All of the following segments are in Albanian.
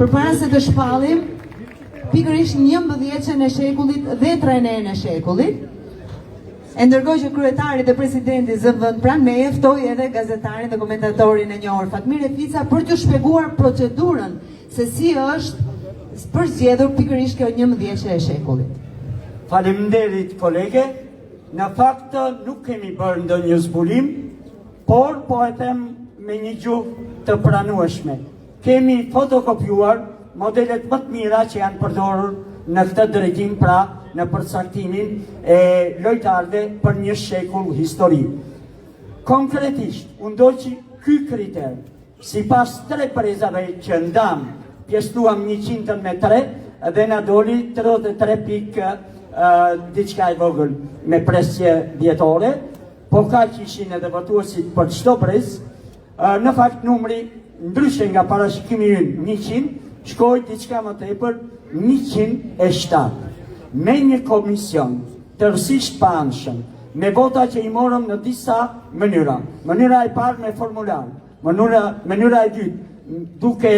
Përpara se të shpallim pikërisht 11-ën e shekullit dhe 3-ën e shekullit, e ndërkohë që kryetari dhe presidenti zënë vend pranë, me ftoi edhe gazetarin dhe komentatorin e njohur Fatmir Fica për të shpjeguar procedurën se si është përzgjedhur pikërisht kjo 11-ën e shekullit. Faleminderit kolege, në fakt nuk kemi bërë ndonjë zbulim, por po e them me një gjuhë të pranueshme. Kemi fotokopjuar modelet më të mira që janë përdorur në këtë drejtim, pra në përcaktimin e lojtarëve për një shekull histori. Konkretisht, unë do që ky kriter, sipas 3 prezave që ndam, pjesëtuam 100 me 3 dhe na doli 33 diçka e vogël me presje vjetore, po ka që ishin edhe votuesit për çdo brez, në fakt numri ndryshe nga parashikimi ynë 100, shkoj diçka më tepër 107. Me një komision tërësisht pa anshëm, me vota që i morëm në disa mënyra. Mënyra e parë me formular, mënyra e dytë duke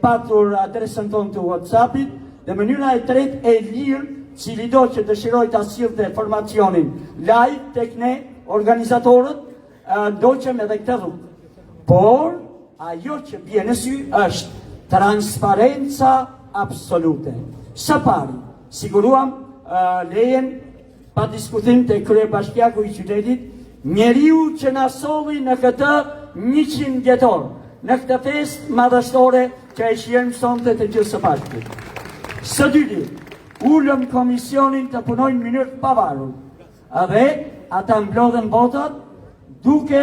patur adresën tonë të WhatsAppit, dhe mënyra e tretë e lirë, cili do që dëshiroj të sillte formacionin live tek ne, organizatorët, do që me dhe këtë rrugë. Por, ajo që bie në sy është transparenca absolute. Së pari, siguruam lejen pa diskutim të kryebashkiaku i qytetit, njeriu që na solli në këtë 100 vjetor, në këtë fest madhështore që e shihen sonte të gjithë së bashku. Së dyti, ulëm komisionin të punojnë në mënyrë të pavarur, dhe ata mblodhen votat duke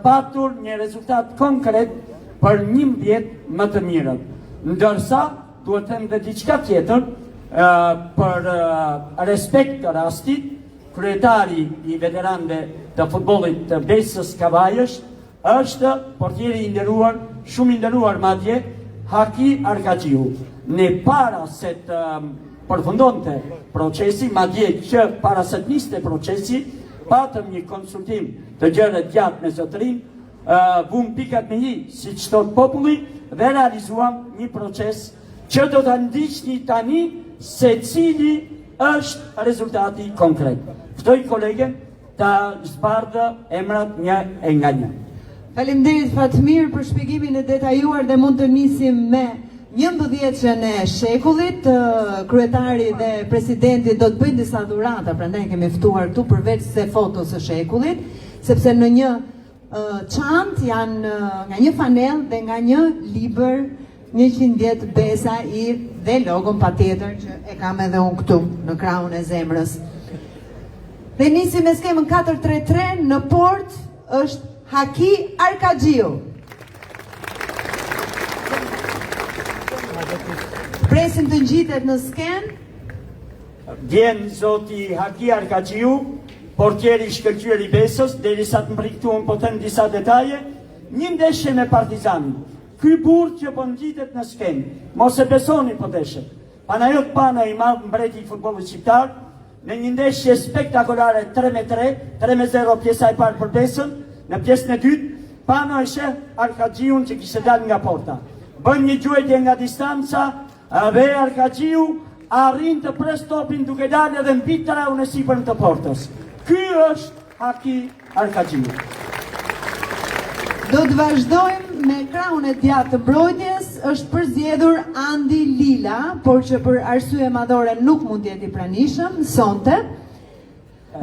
patur një rezultat konkret për 11 më të mirët. Ndërsa, duhet të dhe diçka tjetër, për respekt të rastit, kryetari i veteranëve të futbollit të Besës Kavajës është portieri i nderuar, shumë i nderuar madje, Haki Arkaqiu. Ne para se të përfundonte procesi, madje që para se të niste procesi, patëm një konsultim të gjërë gjatë me zotërin, vum pikat me një, si që thot populli, dhe realizuam një proces që do të ndiqni tani se cili është rezultati konkret. Ftoj kolegen të zbardhë emrat një e nga një. Faleminderit Fatmir për shpjegimin e detajuar dhe mund të nisim me 11-ën e shekullit. Kryetari dhe presidenti do të bëjnë disa dhurata, prandaj kemi ftuar këtu përveç se fotos së shekullit, sepse në një çantë janë nga një fanel dhe nga një libër 100 vjet Besa dhe logon patjetër që e kam edhe unë këtu në krahun e zemrës. Dhe nisim me skemën 4-3-3, në port është Haki Arkaqiu. Presim të ngjitet në sken. Vjen zoti Haki Arkaqiu, portieri i shkëlqyer i Besës, derisa të mbriktuam po them disa detaje, një ndeshje me Partizanin. Ky burr që po ngjitet në sken, mos e besoni po deshet. Panajot Pana i madh mbreti i futbollit shqiptar, në një ndeshje spektakolare 3-3, 3-0 pjesa e parë për Besën, në pjesën e dytë, Pana e sheh Arkaqiun që kishte dalë nga porta. Bën një gjuajtje nga distanca, dhe Arkaqiu arrin të pres topin duke dalë edhe mbi traun e sipër të portës. Ky është Haki Arkaqiu. Do të vazhdojmë me krahun e djathtë të mbrojtjes, është përzgjedhur Andi Lila, por që për arsye madhore nuk mund të jetë i pranishëm sonte.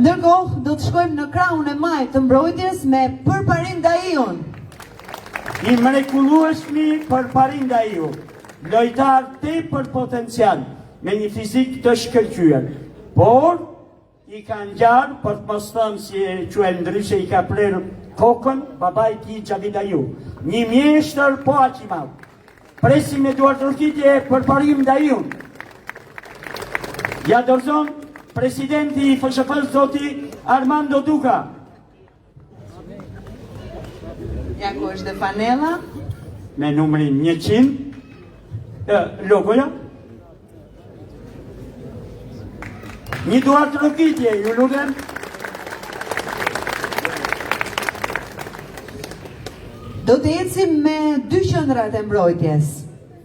Ndërkohë do të shkojmë në krahun e majtë të mbrojtjes me Përparim Daiun. I mrekullueshmi Përparim Daiu, lojtar tepër potencial, me një fizik të shkëlqyer, por i ka ngjarë, për të mos thënë si e quajnë ndryshe, i ka prerë kokën babai i tij Xhavi Daiu. Një mjeshtër po aq i madh. Presim me duart rrugitje Përparim Daiun. Ja dorëzon presidenti i FSHP-s zoti Armando Duka. Ja ku është dhe fanela. Me numrin 100, logoja. Një duart rrugitje, ju lutem. Do të ecim me dy qendrat e mbrojtjes.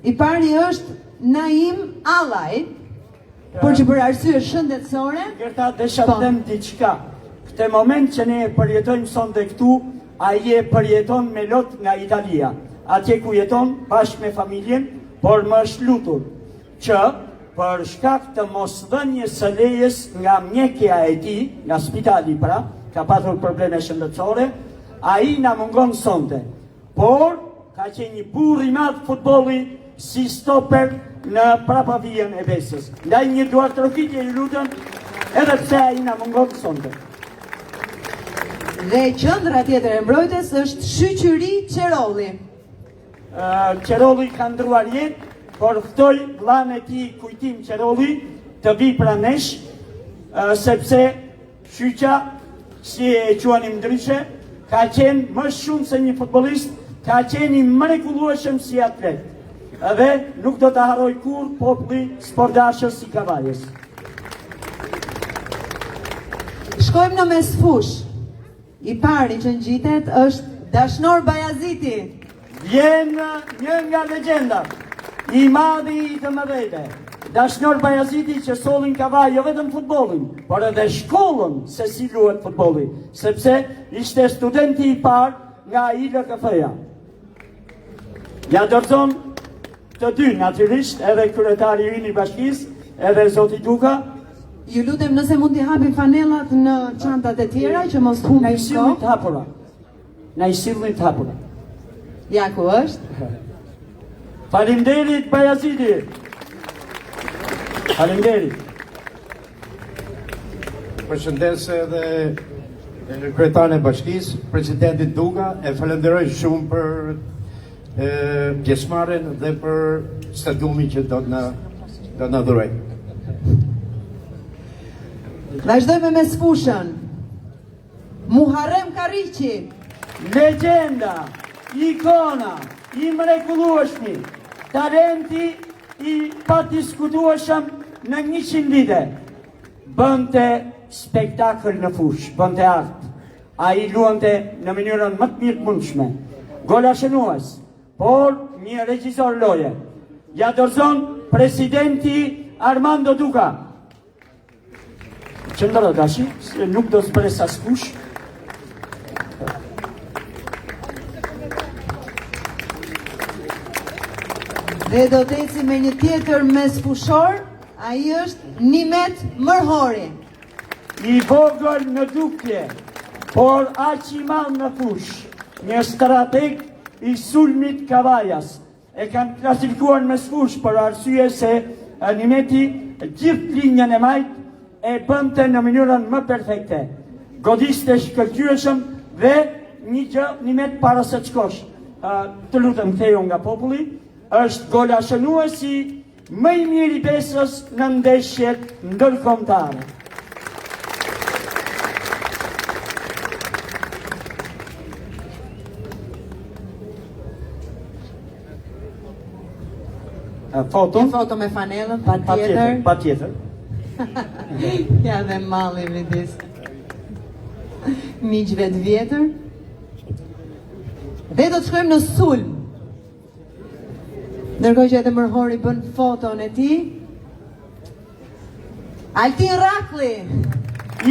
I pari është Naim Allaj, por që për arsye shëndetësore. Gerta desha të them diçka. Këtë moment që ne përjetojmë sonte këtu, ai e përjeton me lot nga Italia. Atje ku jeton bashkë me familjen, por më është lutur që për shkak të mosdhënies së lejes nga mjekja e tij, nga spitali pra, ka patur probleme shëndetësore, ai na mungon sonte. Por ka qenë një burr i madh futbolli si stoper në prapavijën e Besës. Ndaj një duartrokitje ju lutem, edhe pse ai na mungon sonte. Dhe qendra tjetër e mbrojtjes është Shqyqyri Qerolli. Qerolli ka ndruar jetë, por ftoj vllain e tij Kujtim Qerolli të vi pra nesh, sepse Shqyqa, si e quanim ndryshe, ka qenë më shumë se një futbollist, ka qenë i mrekullueshëm si atlet. Edhe nuk do të harroj kur populli sportdashës si Kavajës. Shkojmë në mesfush. I pari që ngjitet është Dashnor Bajaziti. Vjen një nga legjenda, i madhi i të mëdhejve, Dashnor Bajaziti që sollin Kavaj jo vetëm futbollin, por edhe shkollën se si luhet futbolli, sepse ishte studenti i parë nga ILKF-ja. Ja dorëzon të dy natyrisht, edhe kryetari i bashkisë, edhe zoti Duka. Ju lutem nëse mund t'i hapim fanellat në çantat e tjera që mos humbim Na i sillni kohë. të hapura. Na i sillni të hapura. Ja ku është? Faleminderit Bajaziti. Faleminderit. Përshëndes edhe kryetarin e bashkisë, presidentin Duka, e falenderoj shumë për pjesëmarrjen dhe për stadiumin që do na dhuroj. Vazhdojmë me mesfushën. Muharrem Karriqi. Legjenda, ikona, i mrekullueshmi, talenti i padiskutueshëm në 100 vite. Bënte spektakël në fush, bënte art. Ai luante në mënyrën më të mirë të mundshme. Golashënues, por një regjisor loje. Ja dorëzon presidenti Armando Duka. Qëndro dashi, nuk do zbres askush. Dhe do të eci me një tjetër mesfushor, ai është Nimet Mërhori. I vogël në dukje, por aq i madh në fush, një strateg i sulmit Kavajas. E kanë klasifikuar në mesfush për arsye se Nimeti gjithë linjën e majt e bënte në mënyrën më perfekte. Godiste shkëlqyeshëm dhe një gjë Nimet para se të shkosh. Të lutem ktheju nga populli, është golashënuesi më i mirë i Besës në ndeshjet ndërkombëtare. Foto? Foto me fanellën, patjetër. Patjetër. Ja dhe malli midis miqve të vjetër. Dhe do të shkojmë në sulm. Ndërkohë që edhe Mërhori bën foton e tij. Altin Rakli.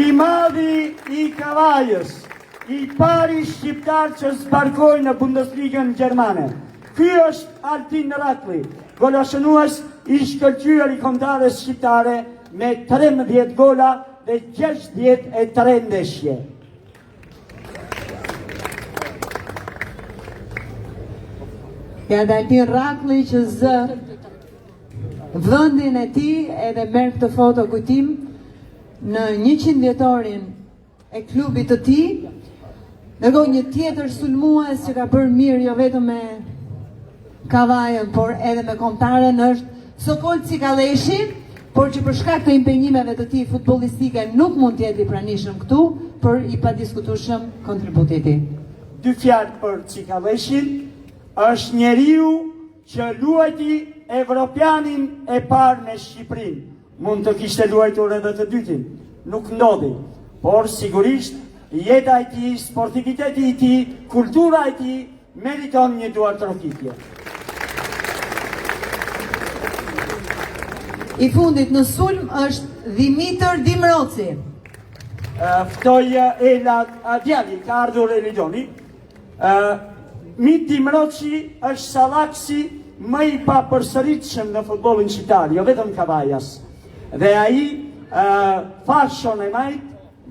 I madhi i Kavajës, i pari shqiptar që zbarkoi në Bundesligën gjermane. Ky është Altin Rakli, golashënues i shkëlqyer i kombëtares shqiptare me 13 gola dhe 63 ndeshje. Ja dhe Altin Rakli që zë vendin e tij edhe merr këtë foto kujtim në 100 vjetorin e klubit të tij. Ndërkohë një tjetër sulmues që ka bërë mirë jo vetëm me Kavajën, por edhe me kombëtaren është Sokol Cikaleshi, por që për shkak të impenjimeve të tij futbollistike nuk mund të jetë i pranishëm këtu, por i padiskutueshëm kontributi i tij. 2 fjalë për Cikaleshin, është njeriu që luajti Evropianin e parë me Shqipërinë. Mund të kishte luajtur edhe të dytin, nuk ndodhi, por sigurisht jeta e tij, sportiviteti i tij, kultura e tij meriton një duartrokitje. I fundit në sulm është Dimitër Dimroci. Ftoj Ela djali, ka ardhur Elidoni. Mit Dimroci është sallaksi më i papërsëritshëm në futbollin shqiptar, jo vetëm Kavajas. Dhe ai fashon e majt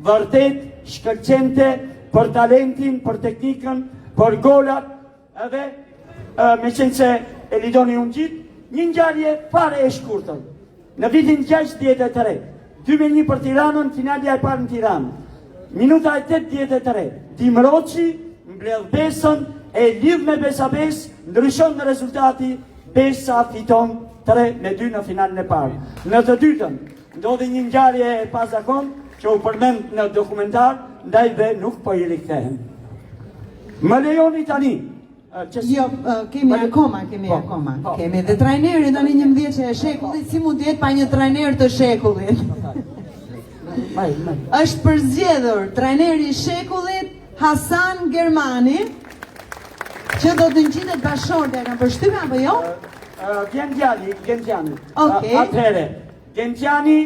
vërtet shkëlqente për talentin, për teknikën, për golat, edhe me qenë se Elidoni unë gjithë, një ngjarje fare e shkurtër. Në vitin 63, 2-1 për Tiranën, finalja e parë në Tiranë. Minuta e 83, Dimroci mbledh Besën, e lidh me Besa Bes, ndryshon në rezultati, Besa fiton 3-2 në finalin e parë. Në të dytën, ndodhi një ngjarje e pazakon që u përmend në dokumentar, ndaj dhe nuk po i rikthehen. Më lejoni tani. Jo, kemi akoma. Kemi dhe trajneri tani 11 e shekullit, si mund të jetë pa një trajner të shekullit? Është përzgjedhur trajneri i shekullit Hasan Germani, që do të ngjitet bashkëshorte, e kam përshtypjen apo jo? Gentiani. Okej. Atëherë, Gentiani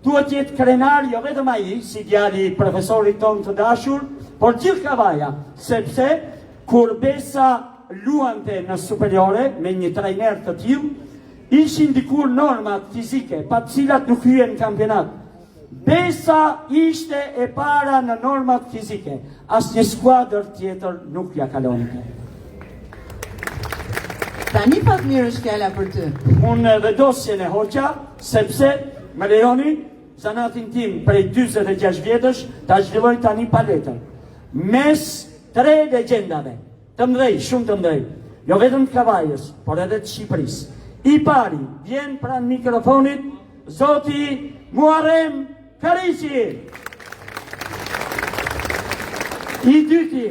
duhet jetë krenar, jo vetëm ai, si djali i profesorit ton të dashur, por gjithë Kavaja, sepse kur Besa luante në superiore me një trajner të tillë, ishin dikur normat fizike, pa të cilat nuk hyen në kampionat. Besa ishte e para në normat fizike, asnjë skuadër tjetër nuk ja kalonte. Tani pak mirë është fjala për ty. Unë edhe dosjen e hoqa, sepse më lejoni zanatin tim prej 46 vjetësh ta zhvilloj tani pa letër. Mes 3 legjendave, të mëdhej, shumë të mëdhej, jo vetëm të Kavajës, por edhe të Shqipërisë. I pari vjen pranë mikrofonit zoti Muharrem Kariqi. I dyti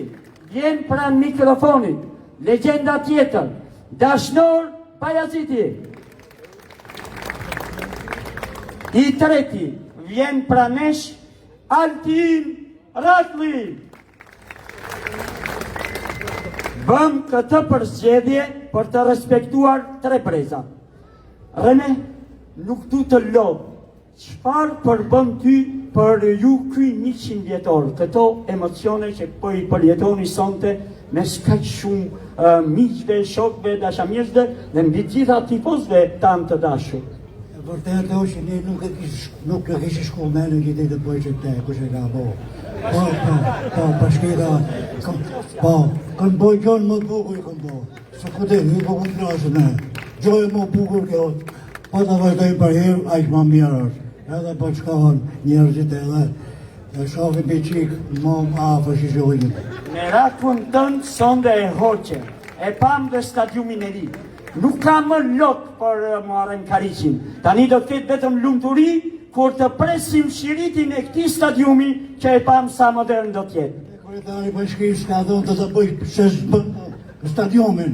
vjen pranë mikrofonit legjenda tjetër, Dashnor Bayaziti. I treti vjen pranesh Altin Ratli. Bëm këtë përzgjedhje për të respektuar 3 breza. Rene, nuk du të lodh. Çfarë përbën ty për ju ky 100 vjetor, këto emocione që po i përjetoni sonte me kaq shumë miqve, shokve, dashamirësve dhe mbi gjitha tifozëve tanë të dashur. Vërtet është që ne nuk e kishë shku me në gjithë të bëjë që te, kush e ka bo. Po, bashkira, kanë bëjë gjonë më të bukur i kanë bo. Së këtë një po kënë krasë me, gjojë më bukur kjo, po të vazhdojnë për herë, a ishë më mirë është. Edhe po qkavan njerëzit edhe shofi për qikë më afër që gjojnë. Në rakun tënë sonde e hoqe, e pam dhe stadiumin e ri. Nuk ka më lot për Muharrem Kariqin. Tani do të ketë vetëm lumturi kur të presim shiritin e këtij stadiumi që e pam sa modern do të jetë. Kryetari bashkisë ka dhënë të bëj stadiumin.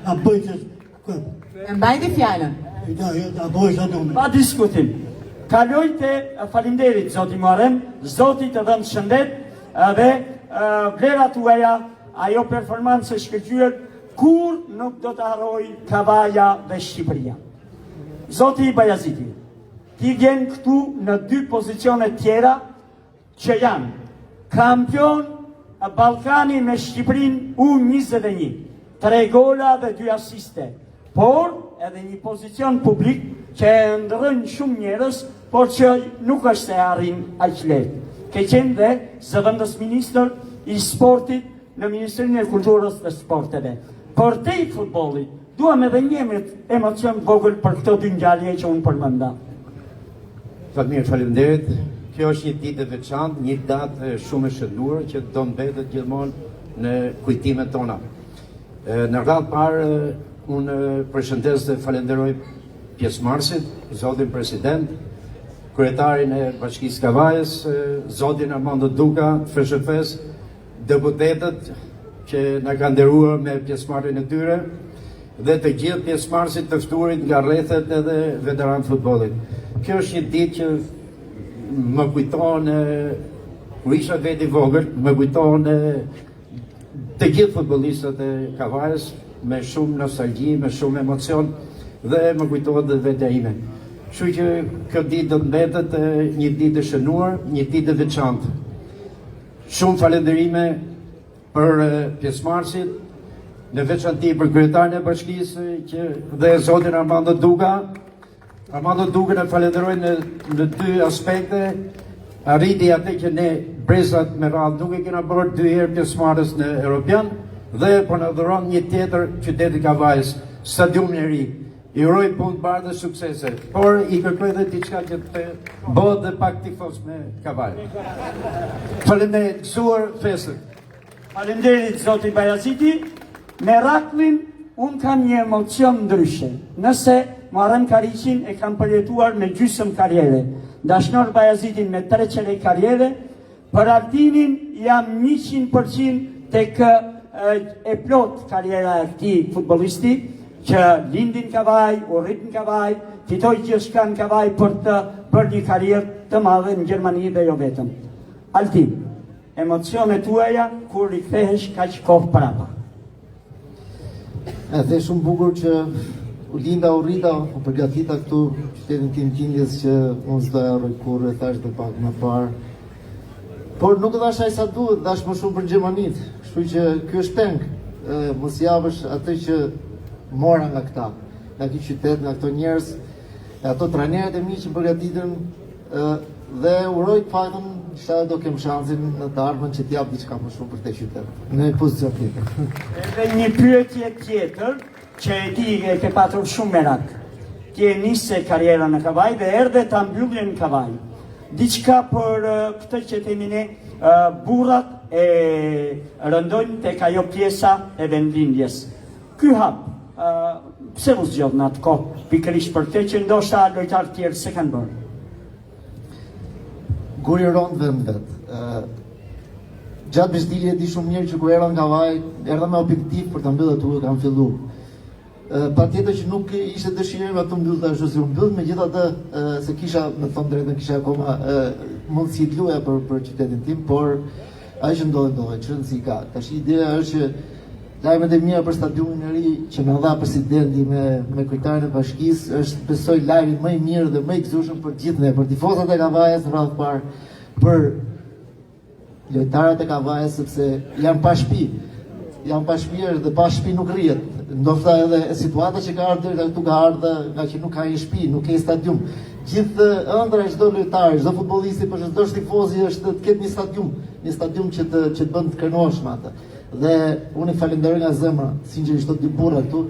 A bëj që... E mbajti fjalën. A bëj stadiumin. Pa diskutim. Kaloj te faleminderit zoti Muharrem, zoti të dhënë shëndet dhe vlerat tuaja, ajo performancë e shkëlqyer kur nuk do të harroj Kavaja dhe Shqipëria. Zoti Bayaziti, ti vjen këtu në 2 pozicione tjera që janë kampion Ballkani me Shqipërinë U21, 3 gola dhe 2 asiste, por edhe një pozicion publik që e ndërrën shumë njerëz, por që nuk është se arrin aq lehtë. Ke qenë dhe zëvendës ministër i sportit në Ministrinë e Kulturës dhe Sporteve. Për te i futbollit, duam edhe një emocion vogël për këto 2 ngjarje që unë përmenda. Faleminderit. Kjo është një ditë e veçantë, një datë shumë e shënduar që do mbetet gjithmonë në kujtimet tona. Në radhë parë, unë përshëndes dhe falenderoj pjesëmarrësit, zotin president, kryetarin e Bashkisë Kavajës, zotin Armando Duka, FSHF-s, deputetët që na kanë nderuar me pjesëmarrjen e tyre dhe të gjithë pjesëmarrësit të ftuarit nga rrethet edhe veteran futbollit. Kjo është një ditë që më kujton kur isha veti vogël, më kujton të gjithë futbollistët e Kavajës me shumë nostalgji, me shumë emocion dhe më kujtohet dhe vetja ime. Kështu që kjo ditë do të mbetet një ditë e shënuar, një ditë e veçantë. Shumë falënderime për pjesëmarrësit, në veçanti për kryetarin e bashkisë që dhe zotin Armando Duga. Armando Duga në falenderoj në dy aspekte. Arriti atë që ne brezat me radhë nuk e kena bërë 2 herë pjesëmarrës në Europian dhe po na dhuron një tjetër qyteti Kavajës, stadiumi i ri. I uroj punë të bardhë dhe suksese, por i kërkoj dhe diçka që të bëhet dhe pak tifos me Kavajë. Faleminderit, gëzuar festën. Faleminderit zoti Bajaziti. Me Raklin, unë kam një emocion ndryshe. Nëse Muharrem Kariqin e kam përjetuar me gjysmë karriere, Dashnor Bajazitin me 3 qerej karriere, për Altinin jam 100% tek e plot karriera e këtij futbollisti, që lindi në Kavaj, u rrit në Kavaj, fitoi gjithçka në Kavaj për të bërë një karrierë të madhe në Gjermani dhe jo vetëm. Altin, emocionet tuaja kur rikthehesh kaq kohë parapa. E the shumë bukur që u linda u rrita, u përgatita këtu qytetin tim tindjes që unë s'doja rroj kurrë, thash dhe pak më parë. Por nuk dhash aj sa duhet, dhash më shumë për Gjermanit. Kështu që ky është peng, mos javësh atë që mora nga këta, nga ky qytet, nga këto njerëz, ato trajnerët e mi që përgatitën dhe uroj të faktën sa do kem shansin në të ardhmen që t'jap diçka më shumë për këtë qytet. Në pozicion tjetër. Edhe një pyetje tjetër që e di e ke patur shumë merak. Ti e nisi karriera në Kavaj dhe erdhe ta mbyllje në Kavaj. Diçka për këtë që themi ne, burrat e rëndojnë tek ajo pjesa e vendlindjes. Ky hap, pse u zgjodh në atë kohë, pikërisht për të që ndoshta lojtarë tjerë se kanë bërë? Guri rond vend vet. Gjatë besdilje e di shumë mirë që kur erdha nga Kavaj, erdha me objektiv për ta mbyllur atë kam filluar. Patjetër që nuk ishte dëshirë me të mbyllë ashtu si u mbyll, megjithatë se kisha, me thënë drejtën, kisha akoma mundësi të luaja për qytetin tim, por ajo që ndodhi, çfarë si ka. Tash ideja është që lajmet e mira për stadiumin e ri që na dha presidenti me kryetarin e bashkisë është besoj lajmi më i mirë dhe më i gëzueshëm për gjithë ne, për tifozat e Kavajës në radhë parë, për lojtarët e Kavajës sepse janë pa shtëpi. Janë pa shtëpi dhe pa shtëpi nuk rrihet. Ndoshta edhe situata që ka ardhur deri këtu ka ardhur nga që nuk ka një shtëpi, nuk ka stadium. Gjithë ëndra e çdo lojtari, çdo futbollisti, por çdo tifozi është të ketë një stadium që të bën të kënohesh me atë. Dhe unë i falenderoj nga zemra, sinqerisht dy burra këtu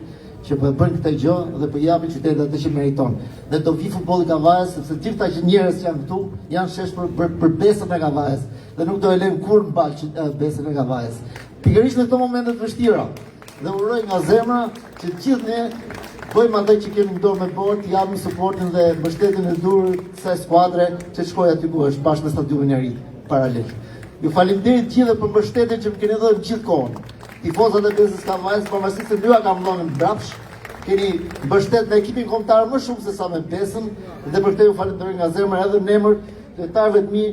që po bëjnë këtë gjë dhe po japin qytetit atë që meriton. Dhe do vi futbolli i Kavajës sepse gjithë ata që njerëz janë këtu janë shesh për besën e Kavajës dhe nuk do e lëm kurrë mbaj besën e Kavajës. Pikërisht në këto momente të vështira. Dhe uroj nga zemra që gjithë ne bëjmë atë që kemi në dorë me bërë, të japim suportin dhe mbështetjen e dur kësaj skuadre që shkojë aty ku është bashkë me stadiumin e ri paralel. Ju faleminderit gjithë për mbështetjen që më keni dhënë gjithkohën. Tifozat e Besës Kavajës, pavarësisht se lyra kam dhënë mbrapsh, keni mbështet në ekipin kombëtar më shumë se sa me Besën dhe për këtë ju falenderoj nga zemra edhe në emër të lojtarëve të mi,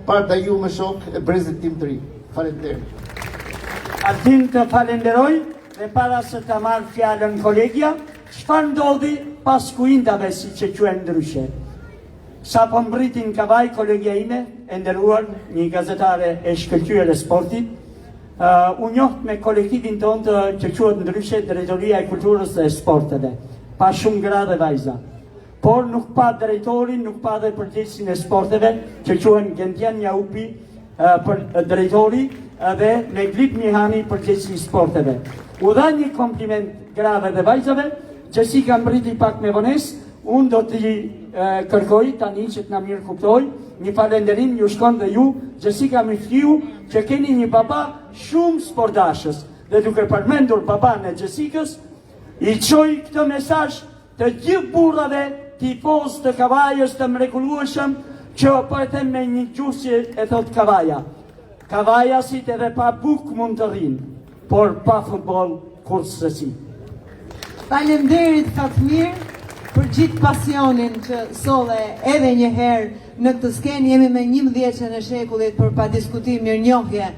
parta ju me shok e brezit tim të ri. Faleminderit. Altin të falenderoj dhe para se të marrë fjalën kolegja, çfarë ndodhi pas kuindave si që quhen ndryshe? Sa po mbritin Kavaj, kolegja ime, e nderuar, një gazetare e shkëlqyer e sportit, u njoht me kolektivin tonë që quhet ndryshe Drejtoria e Kulturës dhe Sporteve, pa shumë gra dhe vajza. Por nuk pa drejtorin, nuk pa dhe përgjegjësin e sporteve, që quhen Gentian Njaupi për drejtori dhe me Glip Mihani përgjegjësi i sporteve. U dha një kompliment grave dhe vajzave, që si ka mbriti pak me vonesë, unë do t'i kërkoj tani që t'na mirë kuptoj, një falenderim ju shkon dhe ju, Jessica Miftiu, që keni një baba shumë sportashës. Dhe duke përmendur baban e Jessicës, i qoj këtë mesazh të gjithë burrave tifoz të Kavajës të mrekullueshëm, që po e them me një gjusje e thot Kavaja. Kavajasit edhe pa buk mund të rrinë, por pa futbol kurse si. Faleminderit Fatmir për gjithë pasionin që solle edhe një herë në këtë skenë. Jemi me 11 e shekullit për pa diskutim mirënjohje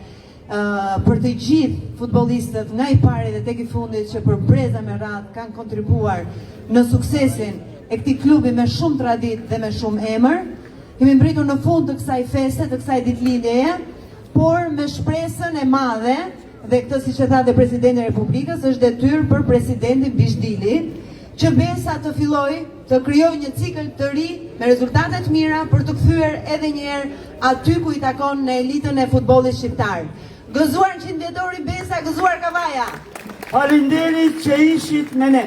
për të gjithë futbollistët nga i pari dhe tek i fundit që për breza me radhë kanë kontribuar në suksesin e këtij klubi me shumë traditë dhe me shumë emër. Kemi mbritur në fund të kësaj feste, të kësaj ditëlindjeje, por me shpresën e madhe, dhe këtë siç e tha dhe Presidenti i Republikës, është detyrë për Presidentin Bishdili, që Besa të filloj të krijojë një cikël të ri me rezultate të mira për të kthyer edhe një herë aty ku i takon në elitën e futbollit shqiptar. Gëzuar 100 vjetori Besa, gëzuar Kavaja. Faleminderit që ishit me ne.